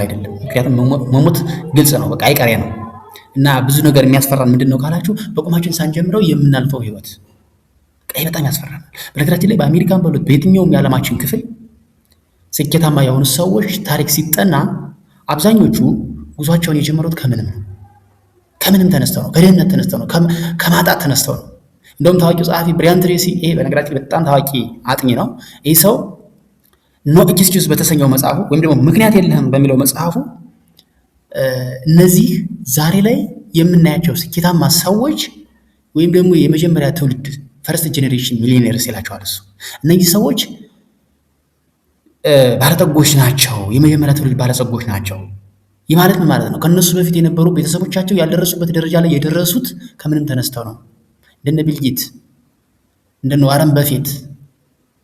አይደለም። ምክንያቱም መሞት ግልጽ ነው፣ በቃ አይቀሬ ነው። እና ብዙ ነገር የሚያስፈራን ምንድን ነው ካላችሁ በቁማችን ሳንጀምረው የምናልፈው ህይወት ቀይ በጣም ያስፈራናል። በነገራችን ላይ በአሜሪካን በሉት በየትኛውም የዓለማችን ክፍል ስኬታማ የሆኑ ሰዎች ታሪክ ሲጠና አብዛኞቹ ጉዟቸውን የጀመሩት ከምንም ተነስተው ነው፣ ከድህነት ተነስተው ነው፣ ከማጣት ተነስተው ነው። እንደውም ታዋቂው ጸሐፊ ብሪያን ትሬሲ፣ ይሄ በነገራችን ላይ በጣም ታዋቂ አጥኚ ነው። ይህ ሰው ኖ ኤክስኪውዝ በተሰኘው መጽሐፉ ወይም ደግሞ ምክንያት የለህም በሚለው መጽሐፉ እነዚህ ዛሬ ላይ የምናያቸው ስኬታማ ሰዎች ወይም ደግሞ የመጀመሪያ ትውልድ ፈርስት ጄኔሬሽን ሚሊዮኔርስ ይላቸዋል እሱ። እነዚህ ሰዎች ባለጠጎች ናቸው፣ የመጀመሪያ ትውልድ ባለጸጎች ናቸው። ይህ ማለት ምን ማለት ነው? ከነሱ በፊት የነበሩ ቤተሰቦቻቸው ያልደረሱበት ደረጃ ላይ የደረሱት ከምንም ተነስተው ነው። እንደነ ቢል ጌት እንደነ ዋረን በፌት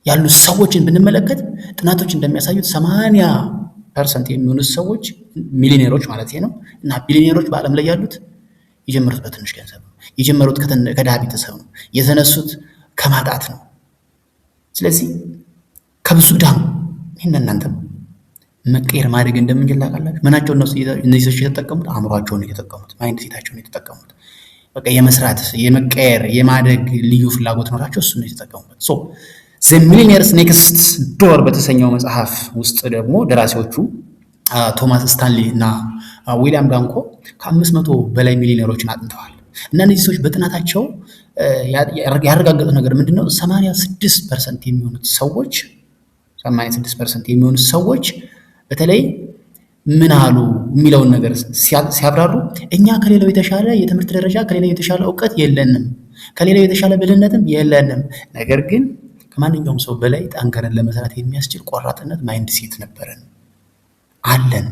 ያሉ ሰዎችን ብንመለከት ጥናቶች እንደሚያሳዩት 80% የሚሆኑት ሰዎች ሚሊዮኔሮች ማለት ነው እና ቢሊዮኔሮች በዓለም ላይ ያሉት የጀመሩት በትንሽ ገንዘብ ነው። የጀመሩት ከድሃ ቤተሰብ ነው። የተነሱት ከማጣት ነው። ስለዚህ ከብዙ ዳም ይህን እናንተም መቀየር ማድረግ እንደምንችል ታውቃላችሁ። ምናቸው እነዚህ ሰዎች የተጠቀሙት አእምሯቸውን የተጠቀሙት ማይንድ ሴታቸውን የተጠቀሙት በቃ የመስራት የመቀየር የማደግ ልዩ ፍላጎት ኖራቸው እሱ ነው የተጠቀሙበት። ዘ ሚሊየነርስ ኔክስት ዶር በተሰኘው መጽሐፍ ውስጥ ደግሞ ደራሲዎቹ ቶማስ ስታንሊ እና ዊሊያም ዳንኮ ከ500 በላይ ሚሊዮነሮችን አጥንተዋል። እና እነዚህ ሰዎች በጥናታቸው ያረጋገጡት ነገር ምንድነው? 86% የሚሆኑት ሰዎች በተለይ ምን አሉ የሚለውን ነገር ሲያብራሩ እኛ ከሌላው የተሻለ የትምህርት ደረጃ፣ ከሌላው የተሻለ እውቀት የለንም፣ ከሌላው የተሻለ ብልህነትም የለንም። ነገር ግን ከማንኛውም ሰው በላይ ጠንከረን ለመስራት የሚያስችል ቆራጥነት ማይንድ ሴት ነበረን አለን።